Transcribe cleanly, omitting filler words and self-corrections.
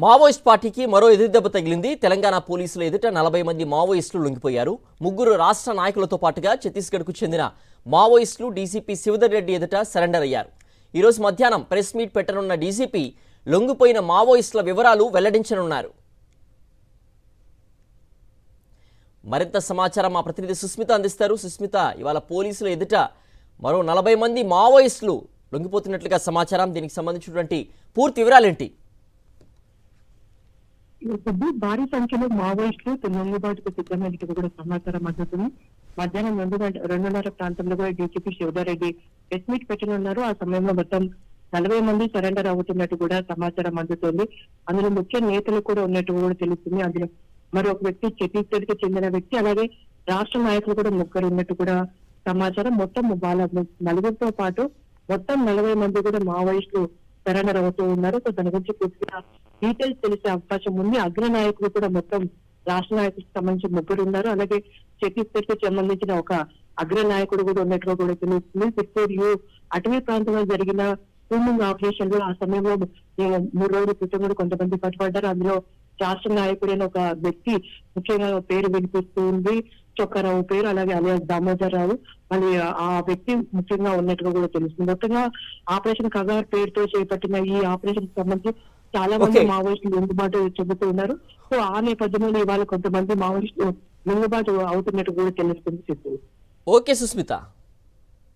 Maoist పార్టీకి మరో ఎదురుదెబ్బ తగిలింది. తెలంగాణ పోలీసుల ఎదుట 40 మంది మావోయిస్టులు లొంగిపోయారు. ముగ్గురు రాష్ట్ర నాయకులతో పాటుగా ఛత్తీస్గఢ్కు చెందిన మావోయిస్టులు డీసీపీ శివధర్ రెడ్డి ఎదుట సరెండర్ అయ్యారు. ఈరోజు మధ్యాహ్నం ప్రెస్ మీట్ పెట్టనున్న డీసీపీ లొంగిపోయిన మావోయిస్టుల వివరాలు వెల్లడించనున్నారు. మరింత సమాచారం మా ప్రతినిధి సుస్మిత అందిస్తారు. సుస్మిత, ఇవాళ పోలీసుల ఎదుట మరో 40 మంది మావోయిస్టులు లొంగిపోతున్నట్లుగా సమాచారం. దీనికి సంబంధించినటువంటి పూర్తి వివరాలేంటి? భారీ సంఖ్యలో మావోయిస్టులు లొంగుబాటుకు సిద్ధమైనట్టు కూడా సమాచారం అందుతుంది. మధ్యాహ్నం 2:30 ప్రాంతంలో కూడా DCP Shivadhar Reddy press meet పెట్టనున్నారు. ఆ సమయంలో మొత్తం 40 మంది సరెండర్ అవుతున్నట్టు కూడా సమాచారం అందుతుంది. అందులో ముఖ్య నేతలు కూడా ఉన్నట్టు కూడా తెలుస్తుంది. అందులో మరొక వ్యక్తి ఛత్తీస్గఢ్ కి చెందిన వ్యక్తి, అలాగే రాష్ట్ర నాయకులు కూడా ముగ్గురు ఉన్నట్టు కూడా సమాచారం. మొత్తం వాళ్ళ నలుగురితో పాటు మొత్తం 40 మంది కూడా మావోయిస్టులు సరెండర్ అవుతూ ఉన్నారు. సో దాని గురించి పూర్తిగా డీటెయిల్స్ తెలిసే అవకాశం ఉంది. అగ్ర నాయకులు కూడా మొత్తం రాష్ట్ర నాయకులకు సంబంధించి ముగ్గురు ఉన్నారు. అలాగే ఛత్తీస్గఢ్ కి సంబంధించిన ఒక అగ్ర నాయకుడు కూడా ఉన్నట్టుగా కూడా తెలుస్తుంది. చిత్తూరు అటవీ ప్రాంతంలో జరిగిన కూంబింగ్ ఆపరేషన్ లో ఆ సమయంలో 3 రోజుల క్రితం కూడా కొంతమంది పట్టుబడ్డారు. అందులో రాష్ట్ర నాయకుడైన ఒక వ్యక్తి ముఖ్యంగా పేరు వినిపిస్తూ ఉంది, చొక్కారావు పేరు, అలాగే అలియాస్ దామోదర్ రావు, మళ్ళీ ఆ వ్యక్తి ముఖ్యంగా ఉన్నట్టుగా కూడా తెలుస్తుంది. మొత్తంగా ఆపరేషన్ కగార్ పేరుతో చేపట్టిన ఈ ఆపరేషన్ కి సంబంధించి చాలా మంది మావోయిస్టులు లొంగుబాటు చెబుతూ ఉన్నారు. సో ఆ నేపథ్యంలో ఇవాళ కొంతమంది మావోయిస్టులు లొంగుబాటు అవుతున్నట్టు కూడా తెలుస్తుంది. ఓకే సుస్మిత.